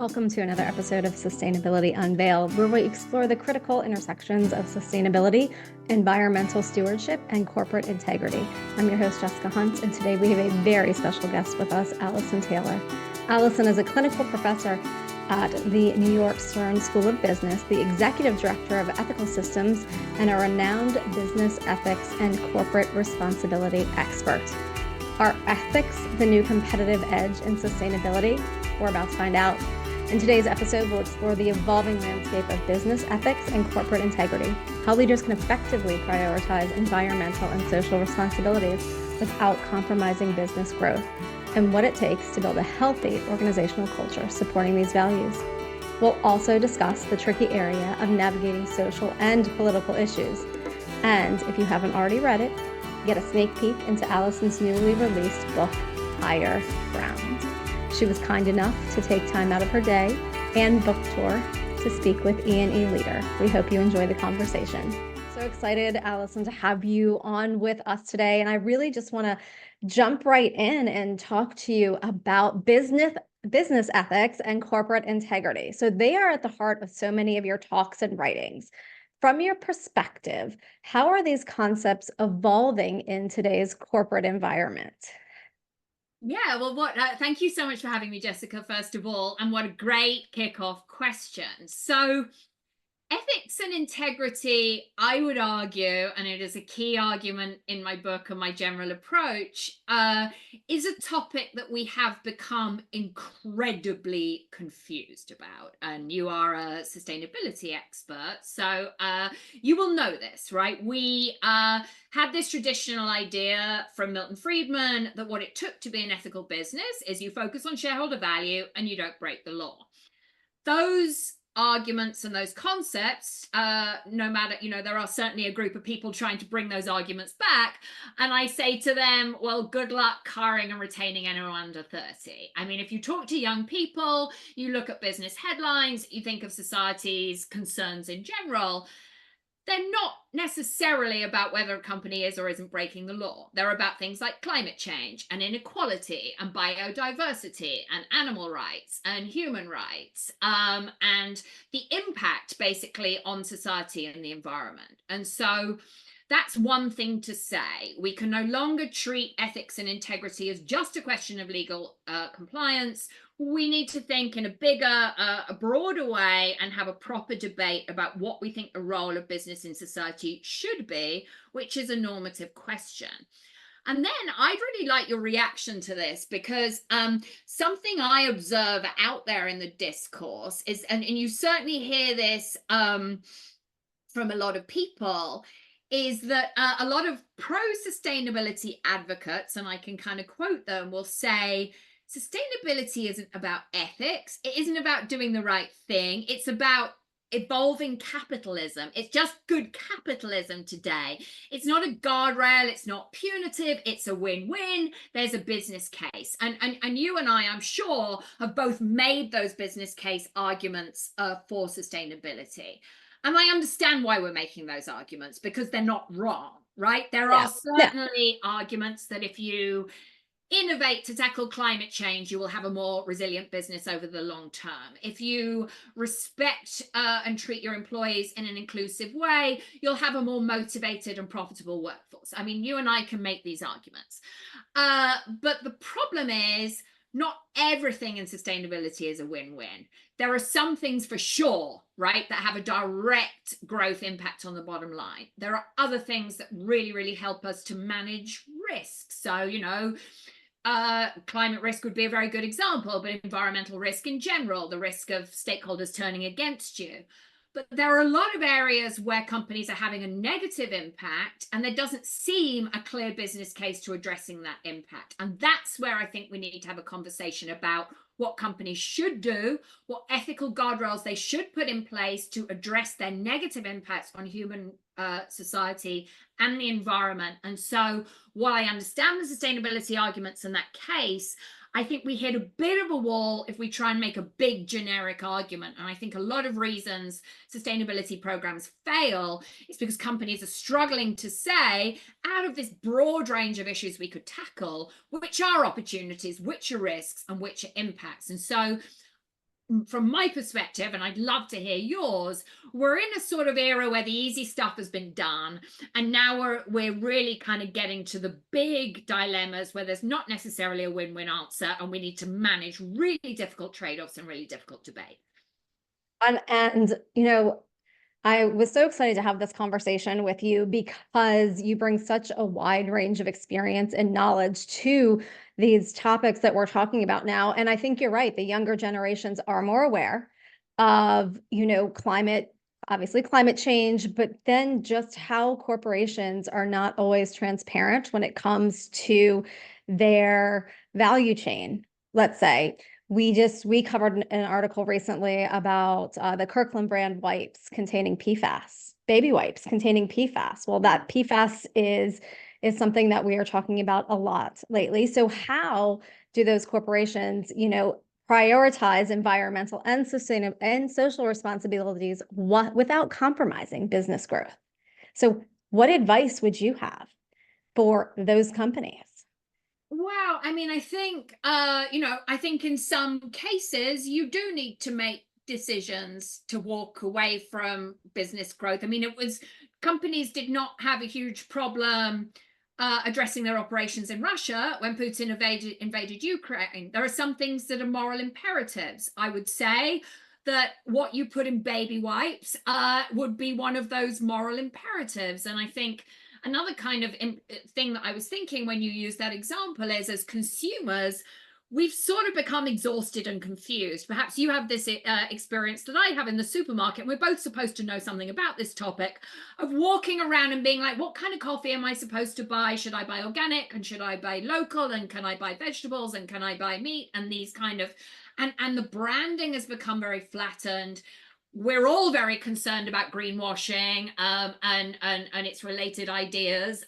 Welcome to another episode of Sustainability Unveiled, where we explore the critical intersections of sustainability, environmental stewardship, and corporate integrity. I'm your host, Jessica Hunt, and today we have a very special guest with us, Alison Taylor. Alison is a clinical professor at the New York Stern School of Business, the executive director of ethical systems, and a renowned business ethics and corporate responsibility expert. Are ethics the new competitive edge in sustainability? We're about to find out. In today's episode, we'll explore the evolving landscape of business ethics and corporate integrity, how leaders can effectively prioritize environmental and social responsibilities without compromising business growth, and what it takes to build a healthy organizational culture supporting these values. We'll also discuss the tricky area of navigating social and political issues. And if you haven't already read it, get a sneak peek into Alison's newly released book, Higher Ground. She was kind enough to take time out of her day and book tour to speak with E&E Leader. We hope you enjoy the conversation. So excited, Alison, to have you on with us today. And I really just want to jump right in and talk to you about business ethics and corporate integrity. So they are at the heart of so many of your talks and writings. From your perspective, how are these concepts evolving in today's corporate environment? Yeah, well, thank you so much for having me, Jessica, first of all, and what a great kickoff question. So ethics and integrity, I would argue, and it is a key argument in my book and my general approach, is a topic that we have become incredibly confused about. And you are a sustainability expert, so you will know this, right? We had this traditional idea from Milton Friedman that what it took to be an ethical business is you focus on shareholder value and you don't break the law. Those arguments and those concepts, no matter, there are certainly a group of people trying to bring those arguments back. And I say to them, well, good luck hiring and retaining anyone under 30. I mean, if you talk to young people, you look at business headlines, you think of society's concerns in general, they're not necessarily about whether a company is or isn't breaking the law. They're about things like climate change and inequality and biodiversity and animal rights and human rights, and the impact basically on society and the environment. And so that's one thing to say. We can no longer treat ethics and integrity as just a question of legal compliance. We need to think in a bigger, a broader way and have a proper debate about what we think the role of business in society should be, which is a normative question. And then I'd really like your reaction to this, because something I observe out there in the discourse is, and you certainly hear this from a lot of people, is that a lot of pro-sustainability advocates, and I can kind of quote them, will say, sustainability isn't about ethics. It isn't about doing the right thing. It's about evolving capitalism. It's just good capitalism today. It's not a guardrail. It's not punitive. It's a win-win. There's a business case. And you and I, I'm sure, have both made those business case arguments for sustainability. And I understand why we're making those arguments, because they're not wrong, right? There are certainly arguments that if you innovate to tackle climate change, you will have a more resilient business over the long term. If you respect and treat your employees in an inclusive way, you'll have a more motivated and profitable workforce. I mean, you and I can make these arguments. But the problem is, not everything in sustainability is a win-win. There are some things for sure, right, that have a direct growth impact on the bottom line. There are other things that really, really help us to manage risk. So, climate risk would be a very good example, but environmental risk in general, the risk of stakeholders turning against you. But there are a lot of areas where companies are having a negative impact, and there doesn't seem a clear business case to addressing that impact. And that's where I think we need to have a conversation about what companies should do, what ethical guardrails they should put in place to address their negative impacts on human society and the environment. And so while I understand the sustainability arguments in that case, I think we hit a bit of a wall if we try and make a big generic argument. And I think a lot of reasons sustainability programs fail is because companies are struggling to say, out of this broad range of issues we could tackle, which are opportunities, which are risks, and which are impacts. And so from my perspective, and I'd love to hear yours, we're in a sort of era where the easy stuff has been done, and now we're really kind of getting to the big dilemmas where there's not necessarily a win-win answer, and we need to manage really difficult trade-offs and really difficult debate. And I was so excited to have this conversation with you because you bring such a wide range of experience and knowledge to these topics that we're talking about now. And I think you're right. The younger generations are more aware of, climate, obviously climate change, but then just how corporations are not always transparent when it comes to their value chain, let's say. We covered an article recently about the Kirkland brand wipes containing PFAS, baby wipes containing PFAS. Well, that PFAS is something that we are talking about a lot lately. So how do those corporations, prioritize environmental and sustainable and social responsibilities without compromising business growth? So what advice would you have for those companies? Wow. I mean, I think, I think in some cases you do need to make decisions to walk away from business growth. I mean, companies did not have a huge problem addressing their operations in Russia when Putin invaded Ukraine. There are some things that are moral imperatives. I would say that what you put in baby wipes would be one of those moral imperatives. And I think another kind of thing that I was thinking when you use that example is, as consumers, we've sort of become exhausted and confused. Perhaps you have this experience that I have in the supermarket. We're both supposed to know something about this topic, of walking around and being like, what kind of coffee am I supposed to buy? Should I buy organic? And should I buy local? And can I buy vegetables? And can I buy meat? And these kind of, and the branding has become very flattened. We're all very concerned about greenwashing and its related ideas.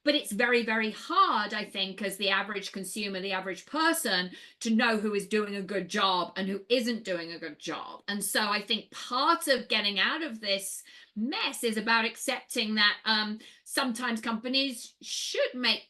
But it's very, very hard, I think, as the average consumer, the average person, to know who is doing a good job and who isn't doing a good job. And so I think part of getting out of this mess is about accepting that sometimes companies should make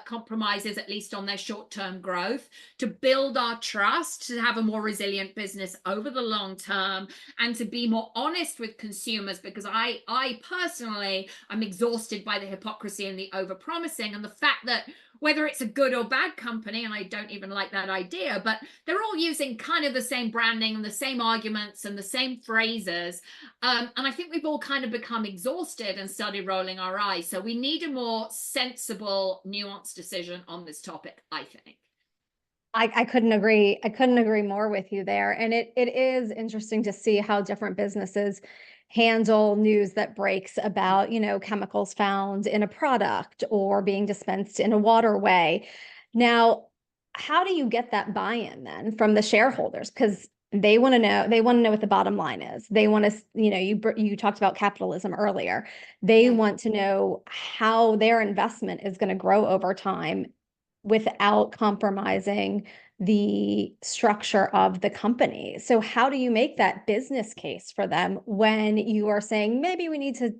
compromises, at least on their short-term growth, to build our trust, to have a more resilient business over the long term, and to be more honest with consumers. Because I personally am exhausted by the hypocrisy and the overpromising, and the fact that whether it's a good or bad company, and I don't even like that idea, but they're all using kind of the same branding and the same arguments and the same phrases. And I think we've all kind of become exhausted and started rolling our eyes. So we need a more sensible, nuanced decision on this topic, I think. I couldn't agree. I couldn't agree more with you there. And it is interesting to see how different businesses handle news that breaks about, chemicals found in a product or being dispensed in a waterway. Now, how do you get that buy-in then from the shareholders? Because they want to know what the bottom line is. They want to, you talked about capitalism earlier. They want to know how their investment is going to grow over time without compromising the structure of the company. So how do you make that business case for them when you are saying, maybe we need to,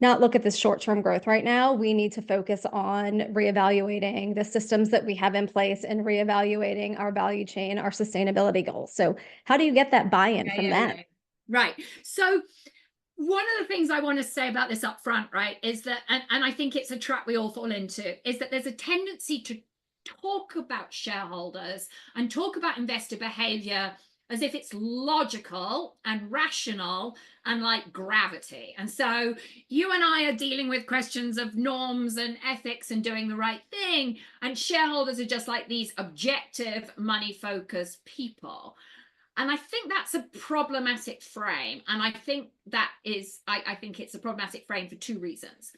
not look at this short-term growth right now. We need to focus on reevaluating the systems that we have in place and reevaluating our value chain, our sustainability goals. So how do you get that buy-in from them? Right. So one of the things I want to say about this up front, right, is that, and I think it's a trap we all fall into, is that there's a tendency to talk about shareholders and talk about investor behavior as if it's logical and rational and like gravity. And so you and I are dealing with questions of norms and ethics and doing the right thing, and shareholders are just like these objective, money-focused people. And I think that's a problematic frame. And I think I think it's a problematic frame for two reasons.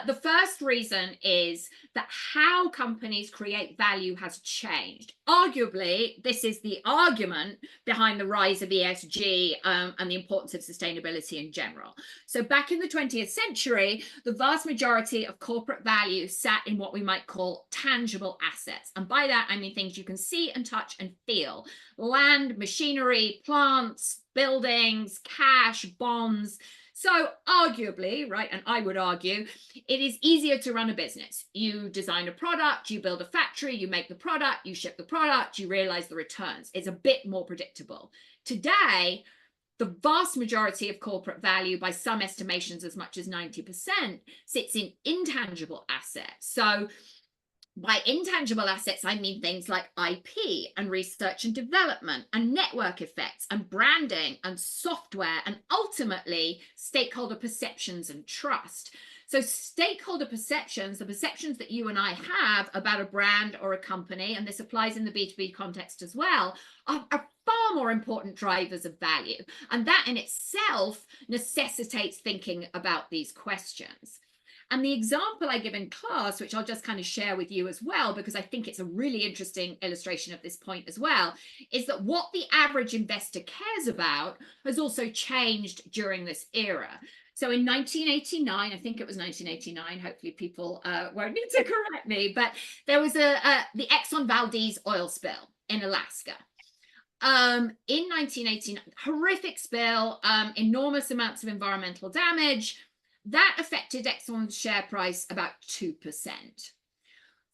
The first reason is that how companies create value has changed. Arguably, this is the argument behind the rise of ESG and the importance of sustainability in general. So back in the 20th century, the vast majority of corporate value sat in what we might call tangible assets. And by that, I mean things you can see and touch and feel. Land, machinery, plants, buildings, cash, bonds. So arguably, right, and I would argue, it is easier to run a business. You design a product, you build a factory, you make the product, you ship the product, you realize the returns. It's a bit more predictable. Today, the vast majority of corporate value, by some estimations as much as 90%, sits in intangible assets. So by intangible assets, I mean things like IP and research and development and network effects and branding and software and ultimately stakeholder perceptions and trust. So stakeholder perceptions, the perceptions that you and I have about a brand or a company, and this applies in the B2B context as well, are far more important drivers of value. And that in itself necessitates thinking about these questions. And the example I give in class, which I'll just kind of share with you as well, because I think it's a really interesting illustration of this point as well, is that what the average investor cares about has also changed during this era. So in 1989, I think it was 1989, hopefully people won't need to correct me, but there was the Exxon Valdez oil spill in Alaska. In 1989, horrific spill, enormous amounts of environmental damage. That affected Exxon's share price about 2%.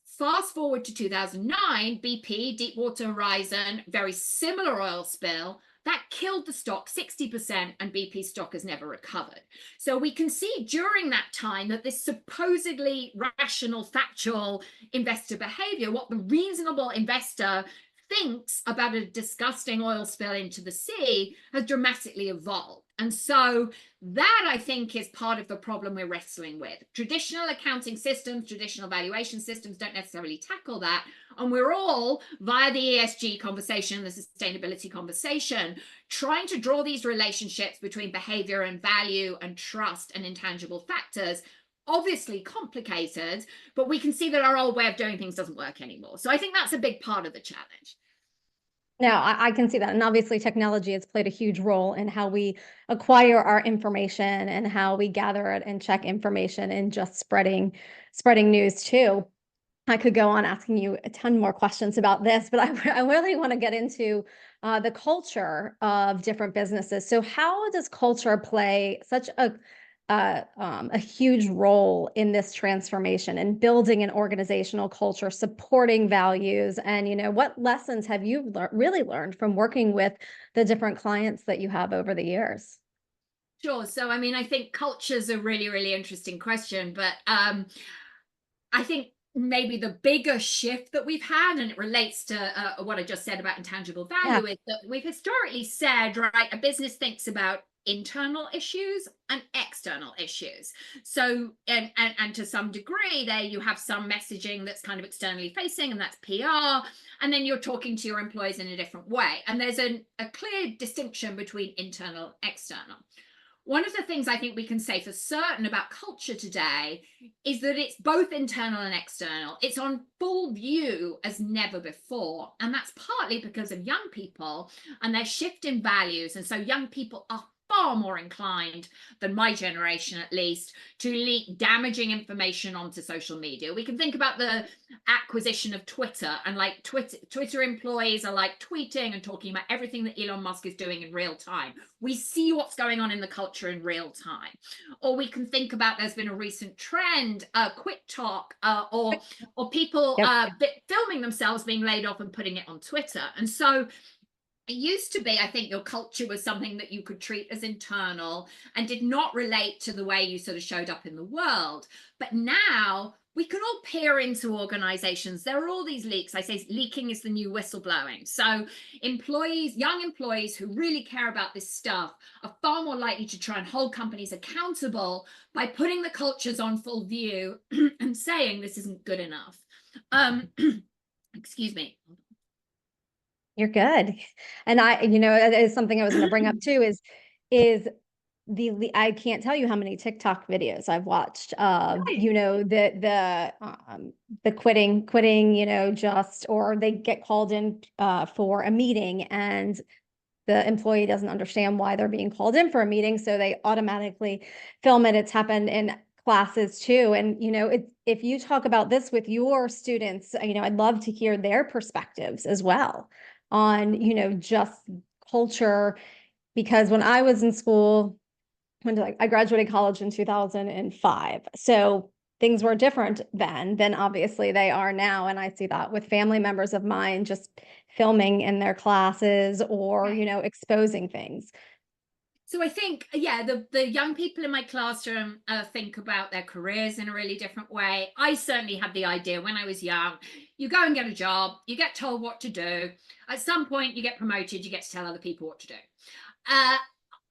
Fast forward to 2009, BP, Deepwater Horizon, very similar oil spill, that killed the stock 60%, and BP stock has never recovered. So we can see during that time that this supposedly rational, factual investor behavior, what the reasonable investor thinks about a disgusting oil spill into the sea, has dramatically evolved. And so that, I think, is part of the problem we're wrestling with. Traditional accounting systems, traditional valuation systems don't necessarily tackle that. And we're all, via the ESG conversation, the sustainability conversation, trying to draw these relationships between behavior and value and trust and intangible factors. Obviously complicated, but we can see that our old way of doing things doesn't work anymore. So I think that's a big part of the challenge. No, I can see that. And obviously technology has played a huge role in how we acquire our information and how we gather it and check information and just spreading news too. I could go on asking you a ton more questions about this, but I really want to get into the culture of different businesses. So how does culture play such a huge role in this transformation and building an organizational culture, supporting values, and what lessons have you really learned from working with the different clients that you have over the years? Sure. So, I mean, I think culture's a really, really interesting question, but I think maybe the bigger shift that we've had, and it relates to what I just said about intangible value, is that we've historically said, right, a business thinks about internal issues and external issues. So, and to some degree there you have some messaging that's kind of externally facing, and that's PR, and then you're talking to your employees in a different way. And there's a clear distinction between internal and external. One of the things I think we can say for certain about culture today is that it's both internal and external. It's on full view as never before. And that's partly because of young people and their shift in values. And so young people are far more inclined than my generation, at least, to leak damaging information onto social media. We can think about the acquisition of Twitter, and like Twitter employees are like tweeting and talking about everything that Elon Musk is doing in real time. We see what's going on in the culture in real time. Or we can think about, there's been a recent trend, quick talk, or people filming themselves being laid off and putting it on Twitter. And so it used to be, I think, your culture was something that you could treat as internal and did not relate to the way you sort of showed up in the world. But now we can all peer into organizations. There are all these leaks. I say leaking is the new whistleblowing. So employees, young employees who really care about this stuff, are far more likely to try and hold companies accountable by putting the cultures on full view and saying this isn't good enough. Excuse me. You're good. And that is something I was going to bring up too, is the I can't tell you how many TikTok videos I've watched of, the quitting, just, or they get called in for a meeting and the employee doesn't understand why they're being called in for a meeting. So they automatically film it. It's happened in classes too. And, if you talk about this with your students, I'd love to hear their perspectives as well on, just culture, because when I was in school, I graduated college in 2005. So things were different then than obviously they are now. And I see that with family members of mine just filming in their classes or, Right. exposing things. So I think, yeah, the young people in my classroom think about their careers in a really different way. I certainly had the idea when I was young, you go and get a job, you get told what to do. At some point, you get promoted, you get to tell other people what to do. Uh,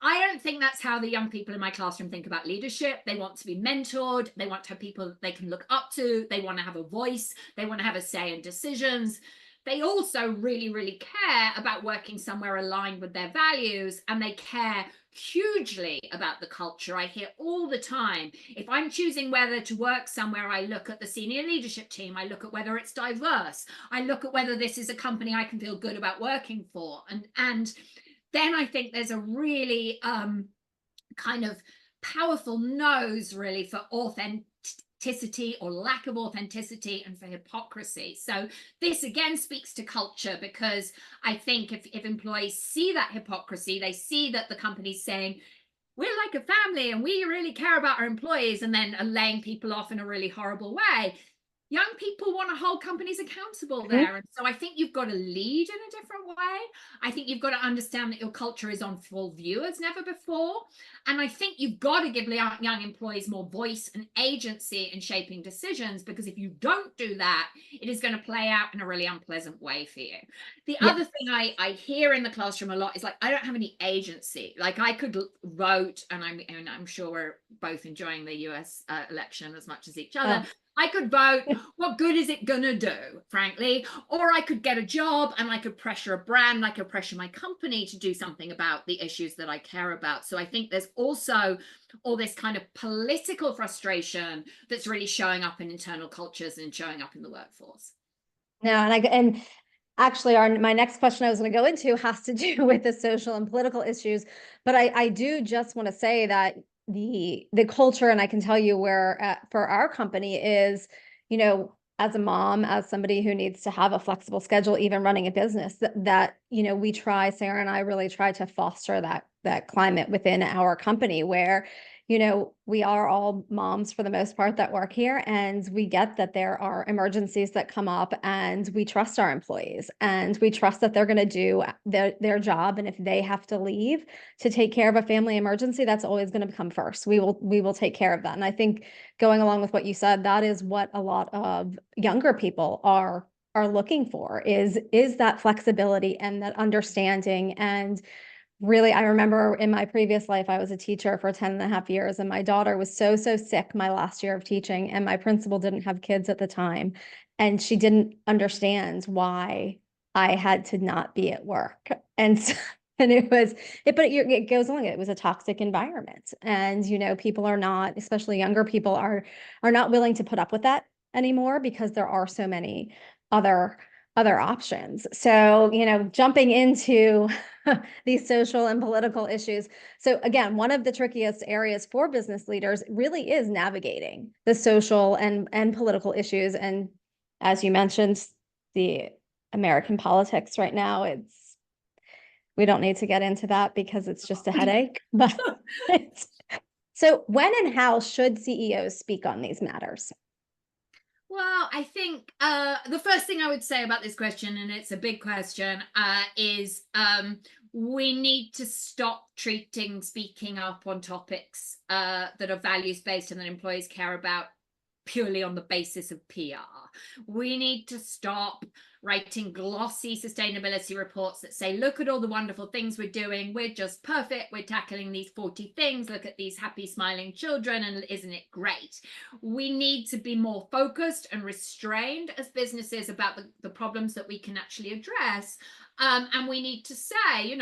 I don't think that's how the young people in my classroom think about leadership. They want to be mentored. They want to have people they can look up to. They want to have a voice. They want to have a say in decisions. They also really, really care about working somewhere aligned with their values, and they care hugely about the culture. I hear all the time, if I'm choosing whether to work somewhere, I look at the senior leadership team, I look at whether it's diverse, I look at whether this is a company I can feel good about working for. And then I think there's a really kind of powerful nose really for authenticity or lack of authenticity and for hypocrisy. So this again speaks to culture, because I think if employees see that hypocrisy, they see that the company's saying, we're like a family and we really care about our employees, and then are laying people off in a really horrible way. Young people want to hold companies accountable there. And so I think you've got to lead in a different way. I think you've got to understand that your culture is on full view as never before. And I think you've got to give young employees more voice and agency in shaping decisions, because if you don't do that, it is going to play out in a really unpleasant way for you. The Yeah. other thing I hear in the classroom a lot is like, I don't have any agency. Like I could vote, and I'm sure we're both enjoying the US election as much as each other. I could vote. What good is it gonna do, frankly? Or I could get a job and I could pressure a brand, I could pressure my company to do something about the issues that I care about. So I think there's also all this kind of political frustration that's really showing up in internal cultures and showing up in the workforce. No, and actually my next question I was going to go into has to do with the social and political issues, but I do just want to say that the culture, and I can tell you where for our company is, as a mom, as somebody who needs to have a flexible schedule, even running a business, that we try, Sarah and I really try to foster that climate within our company where we are all moms for the most part that work here, and we get that there are emergencies that come up, and we trust our employees and we trust that they're going to do their job. And if they have to leave to take care of a family emergency, that's always going to come first. We will take care of that. And I think going along with what you said, that is what a lot of younger people are looking for is that flexibility and that understanding. And really, I remember in my previous life, I was a teacher for 10 and a half years, and my daughter was so sick my last year of teaching, and my principal didn't have kids at the time, and she didn't understand why I had to not be at work. And so, and it goes along. It was a toxic environment, and people are not, especially younger people, are not willing to put up with that anymore because there are so many other options. So, jumping into these social and political issues. So again, one of the trickiest areas for business leaders really is navigating the social and political issues. And as you mentioned, the American politics right now, we don't need to get into that because it's just a headache. But so when and how should CEOs speak on these matters? Well, I think the first thing I would say about this question, and it's a big question, is we need to stop treating speaking up on topics that are values based and that employees care about purely on the basis of PR. We need to stop writing glossy sustainability reports that say, look at all the wonderful things we're doing. We're just perfect. We're tackling these 40 things. Look at these happy, smiling children. And isn't it great? We need to be more focused and restrained as businesses about the problems that we can actually address. And we need to say,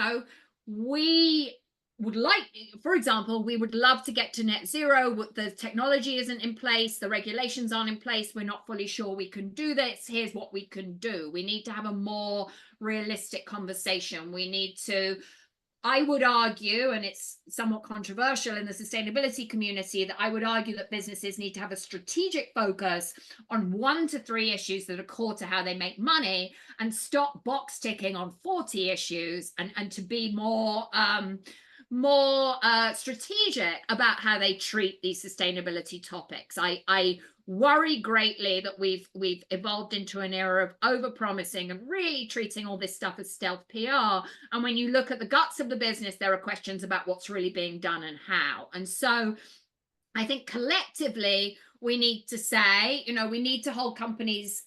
we would like, for example, we would love to get to net zero. The technology isn't in place. The regulations aren't in place. We're not fully sure we can do this. Here's what we can do. We need to have a more realistic conversation. We need to, I would argue, and it's somewhat controversial in the sustainability community, that I would argue that businesses need to have a strategic focus on 1 to 3 issues that are core to how they make money, and stop box ticking on 40 issues, and to be more more strategic about how they treat these sustainability topics. I worry greatly that we've evolved into an era of overpromising and really treating all this stuff as stealth PR. And when you look at the guts of the business, there are questions about what's really being done and how. And so I think collectively we need to say, we need to hold companies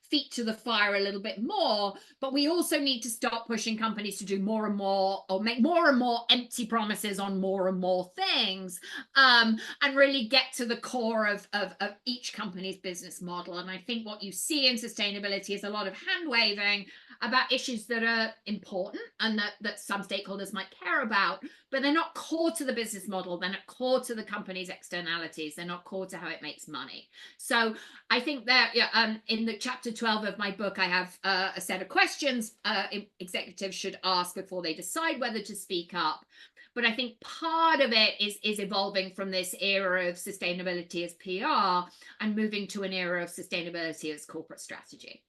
feet to the fire a little bit more, but we also need to stop pushing companies to do more and more, or make more and more empty promises on more and more things, and really get to the core of each company's business model. And I think what you see in sustainability is a lot of hand waving about issues that are important and that some stakeholders might care about, but they're not core to the business model. They're not core to the company's externalities. They're not core to how it makes money. So I think that in the chapter 12 of my book, I have a set of questions executives should ask before they decide whether to speak up. But I think part of it is evolving from this era of sustainability as PR and moving to an era of sustainability as corporate strategy.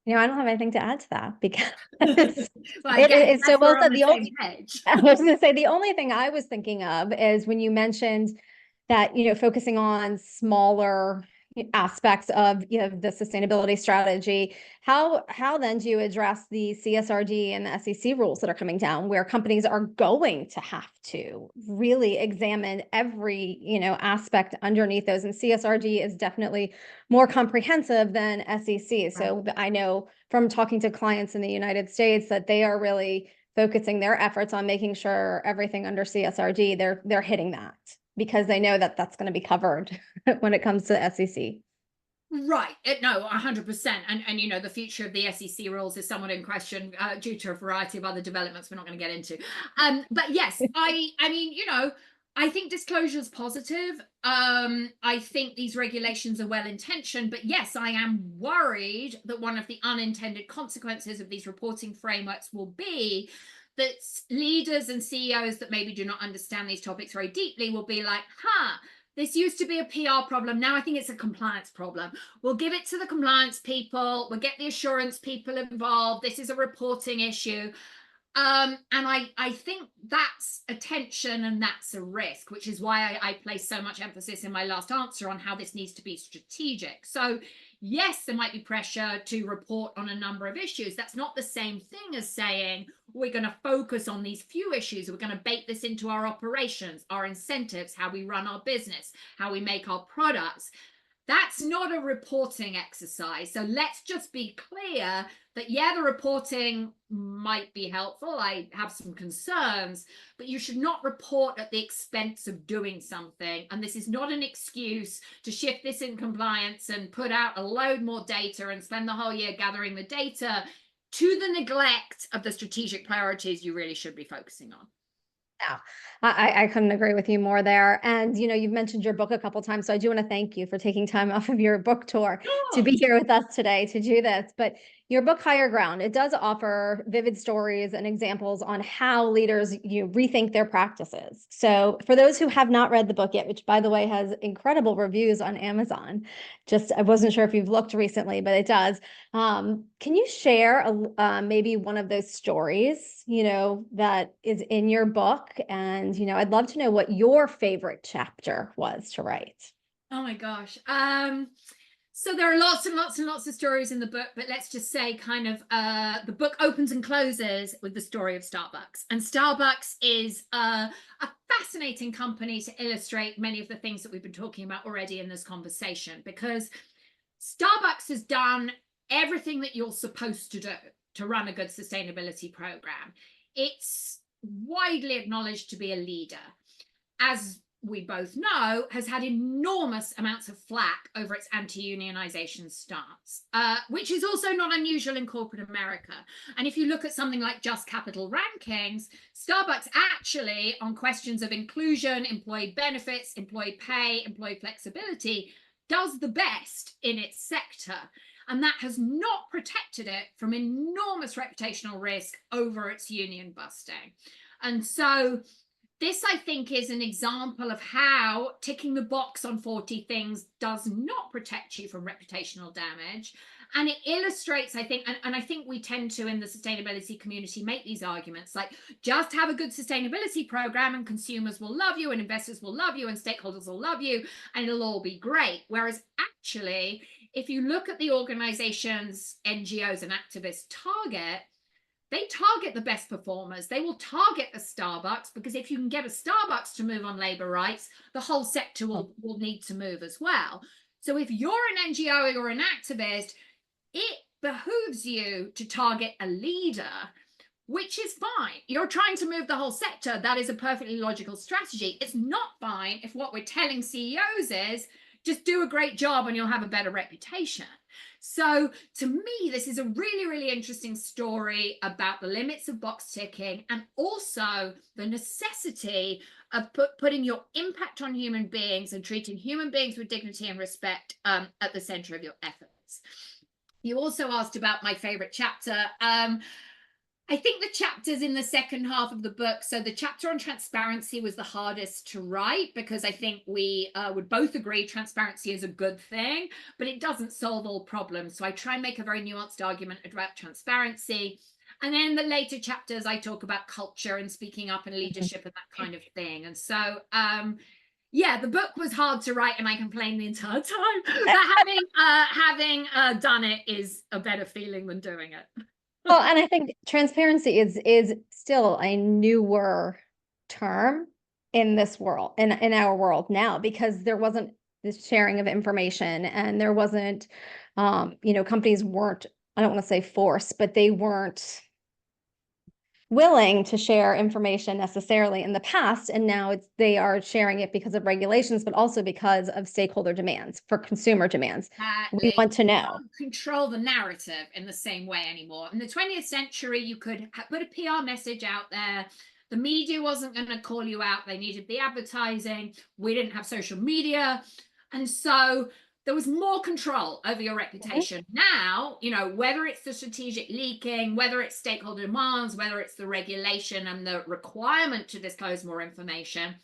I don't have anything to add to that because well, it's so well said. I was going to say the only thing I was thinking of is when you mentioned that, focusing on smaller aspects of the sustainability strategy. How then do you address the CSRD and the SEC rules that are coming down, where companies are going to have to really examine every aspect underneath those? And CSRD is definitely more comprehensive than SEC. So I know from talking to clients in the United States that they are really focusing their efforts on making sure everything under CSRD, they're hitting that, because they know that that's going to be covered when it comes to SEC. Right. No, 100%. And the future of the SEC rules is somewhat in question due to a variety of other developments we're not going to get into. But yes, I think disclosure is positive. I think these regulations are well intentioned, but yes, I am worried that one of the unintended consequences of these reporting frameworks will be that leaders and CEOs that maybe do not understand these topics very deeply will be like, this used to be a PR problem. Now I think it's a compliance problem. We'll give it to the compliance people. We'll get the assurance people involved. This is a reporting issue. And I think that's a tension and that's a risk, which is why I place so much emphasis in my last answer on how this needs to be strategic. So yes, there might be pressure to report on a number of issues. That's not the same thing as saying we're going to focus on these few issues. We're going to bake this into our operations, our incentives, how we run our business, how we make our products. That's not a reporting exercise. So let's just be clear that, the reporting might be helpful. I have some concerns, but you should not report at the expense of doing something. And this is not an excuse to shift this in compliance and put out a load more data and spend the whole year gathering the data to the neglect of the strategic priorities you really should be focusing on. Yeah, I couldn't agree with you more there. And, you've mentioned your book a couple of times, so I do want to thank you for taking time off of your book tour to be here with us today to do this. But your book, Higher Ground, it does offer vivid stories and examples on how leaders rethink their practices. So for those who have not read the book yet, which by the way has incredible reviews on Amazon, I wasn't sure if you've looked recently, but it does. Can you share maybe one of those stories, that is in your book? And, I'd love to know what your favorite chapter was to write. Oh my gosh. So there are lots and lots and lots of stories in the book, but let's just say the book opens and closes with the story of Starbucks. And Starbucks is a fascinating company to illustrate many of the things that we've been talking about already in this conversation, because Starbucks has done everything that you're supposed to do to run a good sustainability program. It's widely acknowledged to be a leader, as we both know, has had enormous amounts of flack over its anti-unionization stance, which is also not unusual in corporate America. And if you look at something like Just Capital rankings, Starbucks actually, on questions of inclusion, employee benefits, employee pay, employee flexibility, does the best in its sector. And that has not protected it from enormous reputational risk over its union busting. And so this, I think, is an example of how ticking the box on 40 things does not protect you from reputational damage. And it illustrates, I think, and I think we tend to, in the sustainability community, make these arguments like, just have a good sustainability program and consumers will love you and investors will love you and stakeholders will love you and it'll all be great. Whereas actually, if you look at the organizations, NGOs and activists target, they target the best performers. They will target the Starbucks, because if you can get a Starbucks to move on labor rights, the whole sector will need to move as well. So if you're an NGO or an activist, it behooves you to target a leader, which is fine. You're trying to move the whole sector. That is a perfectly logical strategy. It's not fine if what we're telling CEOs is just do a great job and you'll have a better reputation. So to me, this is a really, really interesting story about the limits of box ticking and also the necessity of putting your impact on human beings and treating human beings with dignity and respect at the center of your efforts. You also asked about my favorite chapter. I think the chapters in the second half of the book, so the chapter on transparency was the hardest to write, because I think we would both agree transparency is a good thing, but it doesn't solve all problems. So I try and make a very nuanced argument about transparency. And then the later chapters, I talk about culture and speaking up and leadership and that kind of thing. And so, yeah, the book was hard to write and I complained the entire time, but having done it is a better feeling than doing it. Well, and I think transparency is still a newer term in this world, in our world now, because there wasn't this sharing of information and there wasn't, companies weren't, I don't want to say forced, but they weren't willing to share information necessarily in the past. And now they are sharing it because of regulations, but also because of stakeholder demands, for consumer demands. We want to know. Control the narrative in the same way anymore. In the 20th century, you could put a PR message out there. The media wasn't going to call you out. They needed the advertising. We didn't have social media. And so there was more control over your reputation. Now, whether it's the strategic leaking, whether it's stakeholder demands, whether it's the regulation and the requirement to disclose more information,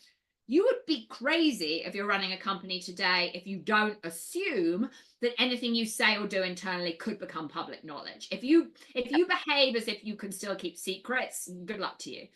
you would be crazy if you're running a company today if you don't assume that anything you say or do internally could become public knowledge. If you behave as if you can still keep secrets, good luck to you.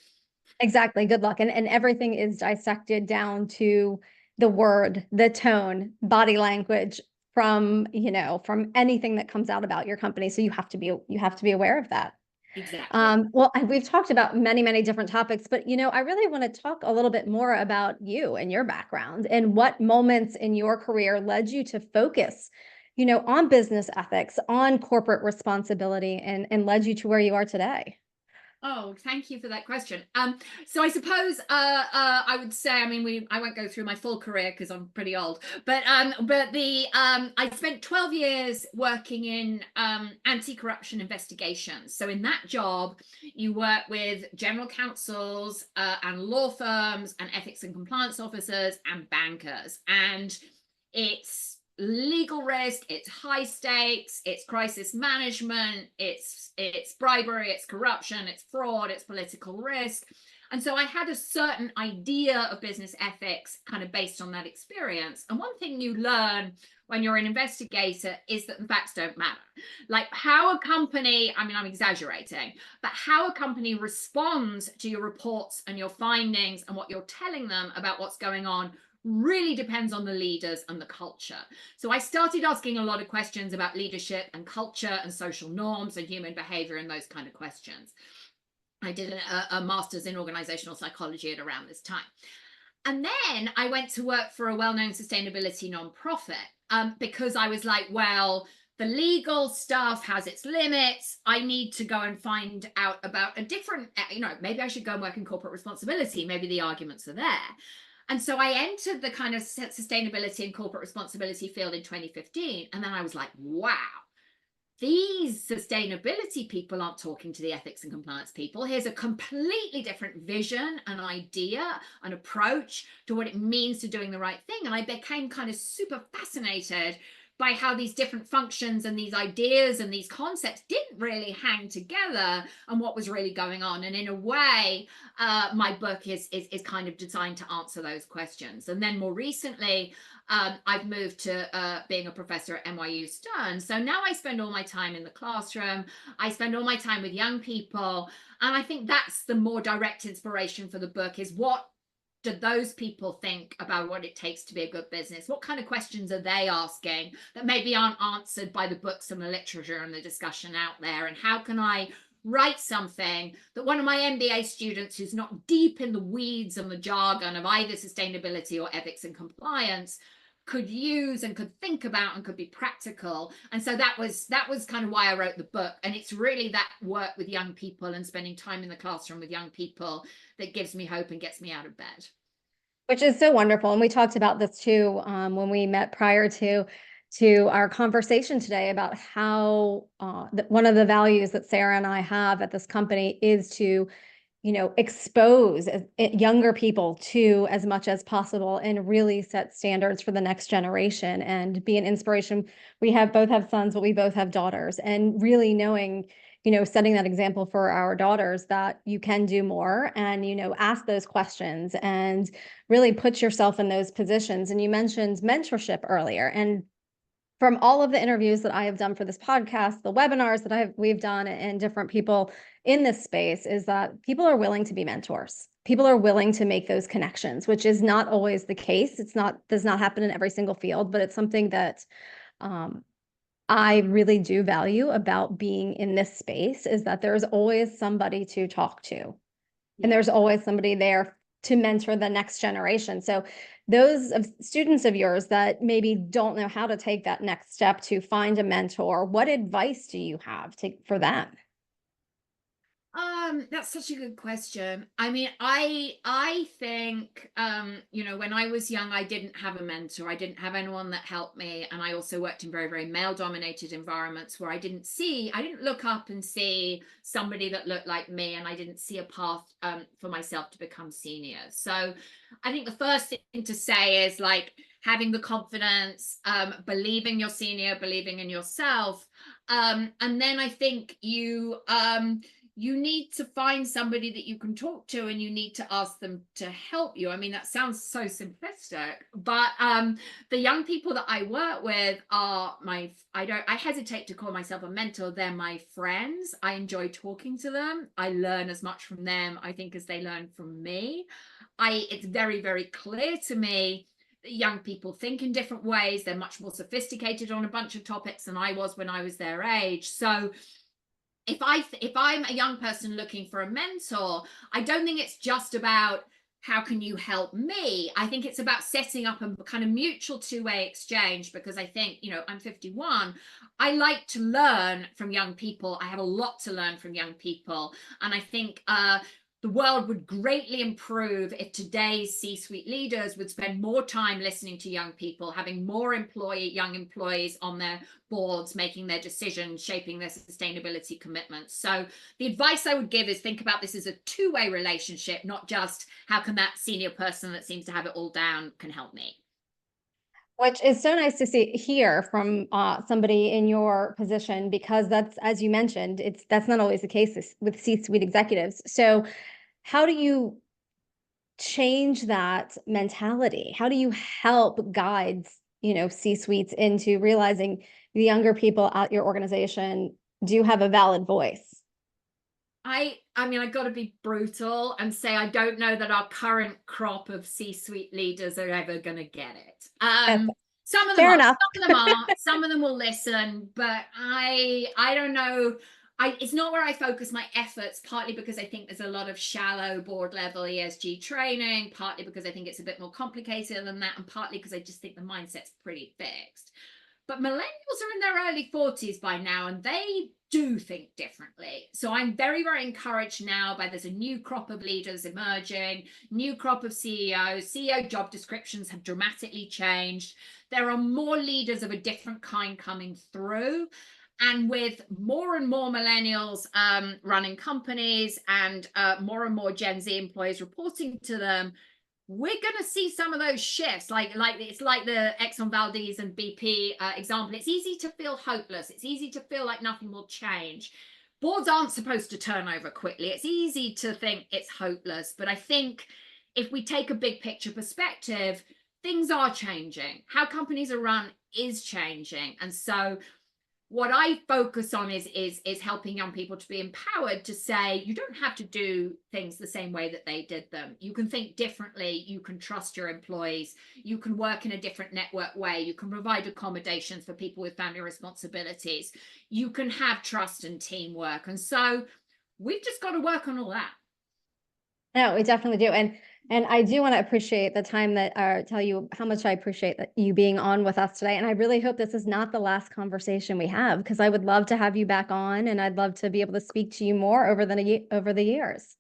Exactly. Good luck. And everything is dissected down to the word, the tone, body language from anything that comes out about your company. So you have to be aware of that. Exactly. Well, we've talked about many, many different topics, but I really want to talk a little bit more about you and your background and what moments in your career led you to focus, on business ethics, on corporate responsibility, and led you to where you are today. Oh, thank you for that question. So I suppose I would say, I won't go through my full career because I'm pretty old, but I spent 12 years working in anti-corruption investigations. So in that job, you work with general counsels and law firms and ethics and compliance officers and bankers, and it's legal risk, it's high stakes, it's crisis management, it's bribery, it's corruption, it's fraud, it's political risk. And so I had a certain idea of business ethics kind of based on that experience. And one thing you learn when you're an investigator is that the facts don't matter. Like how a company, I'm exaggerating, but how a company responds to your reports and your findings and what you're telling them about what's going on really depends on the leaders and the culture. So I started asking a lot of questions about leadership and culture and social norms and human behavior and those kind of questions. I did a master's in organizational psychology at around this time. And then I went to work for a well-known sustainability nonprofit because I was like, well, the legal stuff has its limits. I need to go and find out about a different, maybe I should go and work in corporate responsibility. Maybe the arguments are there. And so I entered the kind of sustainability and corporate responsibility field in 2015. And then I was like, wow, these sustainability people aren't talking to the ethics and compliance people. Here's a completely different vision, an idea, an approach to what it means to doing the right thing. And I became kind of super fascinated by how these different functions and these ideas and these concepts didn't really hang together and what was really going on. And in a way, my book is kind of designed to answer those questions. And then more recently, I've moved to being a professor at NYU Stern. So now I spend all my time in the classroom. I spend all my time with young people. And I think that's the more direct inspiration for the book, is what do those people think about what it takes to be a good business? What kind of questions are they asking that maybe aren't answered by the books and the literature and the discussion out there? And how can I write something that one of my MBA students who's not deep in the weeds and the jargon of either sustainability or ethics and compliance could use and could think about and could be practical? And so that was kind of why I wrote the book. And it's really that work with young people and spending time in the classroom with young people that gives me hope and gets me out of bed. Which is so wonderful. And we talked about this too when we met prior to our conversation today about how one of the values that Sarah and I have at this company is to, expose younger people to as much as possible and really set standards for the next generation and be an inspiration. We both have sons, but we both have daughters, and really knowing, setting that example for our daughters that you can do more and, ask those questions and really put yourself in those positions. And you mentioned mentorship earlier, and from all of the interviews that I have done for this podcast, the webinars that we've done, and different people in this space, is that people are willing to be mentors. People are willing to make those connections, which is not always the case. Does not happen in every single field, but it's something that I really do value about being in this space, is that there's always somebody to talk to, and there's always somebody there to mentor the next generation. So those students of yours that maybe don't know how to take that next step to find a mentor, what advice do you have for them? That's such a good question. I mean, I think when I was young, I didn't have a mentor. I didn't have anyone that helped me. And I also worked in very, very male-dominated environments where I didn't look up and see somebody that looked like me, and I didn't see a path for myself to become senior. So I think the first thing to say is, like, having the confidence, believing your senior, believing in yourself. And then I think you need to find somebody that you can talk to, and you need to ask them to help you. I mean, that sounds so simplistic, but the young people that I work with are I hesitate to call myself a mentor. They're my friends. I enjoy talking to them. I learn as much from them, I think, as they learn from me. It's very, very clear to me that young people think in different ways. They're much more sophisticated on a bunch of topics than I was when I was their age. So if I'm a young person looking for a mentor, I don't think it's just about how can you help me. I think it's about setting up a kind of mutual two-way exchange, because I think, I'm 51. I like to learn from young people. I have a lot to learn from young people. And I think the world would greatly improve if today's C-suite leaders would spend more time listening to young people, having more young employees on their boards, making their decisions, shaping their sustainability commitments. So the advice I would give is think about this as a two-way relationship, not just how can that senior person that seems to have it all down can help me. Which is so nice to hear from somebody in your position, because that's, as you mentioned, that's not always the case with C-suite executives. So how do you change that mentality? How do you help guide, C-suites into realizing the younger people at your organization do have a valid voice? I mean, I've got to be brutal and say I don't know that our current crop of C-suite leaders are ever going to get it. Some of them Fair are, enough. some of them aren't, some of them will listen, but I don't know. It's not where I focus my efforts, partly because I think there's a lot of shallow board level ESG training, partly because I think it's a bit more complicated than that, and partly because I just think the mindset's pretty fixed. But millennials are in their early 40s by now, and they do think differently. So I'm very, very encouraged now there's a new crop of leaders emerging, new crop of CEOs. CEO job descriptions have dramatically changed. There are more leaders of a different kind coming through. And with more and more millennials running companies, and more Gen Z employees reporting to them, we're going to see some of those shifts. Like it's like the Exxon Valdez and BP example. It's easy to feel hopeless. It's easy to feel like nothing will change. Boards aren't supposed to turn over quickly. It's easy to think it's hopeless. But I think if we take a big picture perspective, things are changing. How companies are run is changing. And so what I focus on is helping young people to be empowered to say, you don't have to do things the same way that they did them. You can think differently. You can trust your employees. You can work in a different network way. You can provide accommodations for people with family responsibilities. You can have trust and teamwork. And so we've just got to work on all that. No, we definitely do. And I do want to appreciate the time that tell you how much I appreciate that you being on with us today. And I really hope this is not the last conversation we have, because I would love to have you back on, and I'd love to be able to speak to you more over the years.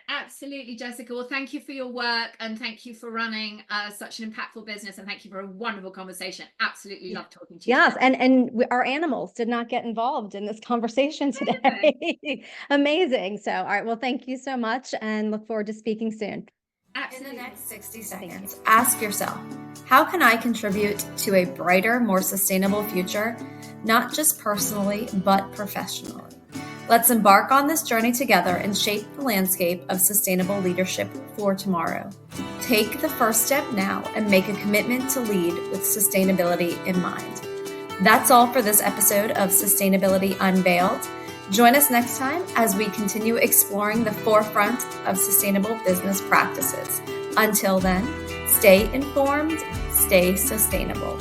Absolutely, Jessica. Well, thank you for your work, and thank you for running such an impactful business, and thank you for a wonderful conversation. Absolutely love talking to you. Yes, and our animals did not get involved in this conversation today. Amazing. So, all right. Well, thank you so much, and look forward to speaking soon. Absolutely. In the next 60 seconds, ask yourself, how can I contribute to a brighter, more sustainable future, not just personally, but professionally? Let's embark on this journey together and shape the landscape of sustainable leadership for tomorrow. Take the first step now and make a commitment to lead with sustainability in mind. That's all for this episode of Sustainability Unveiled. Join us next time as we continue exploring the forefront of sustainable business practices. Until then, stay informed, stay sustainable.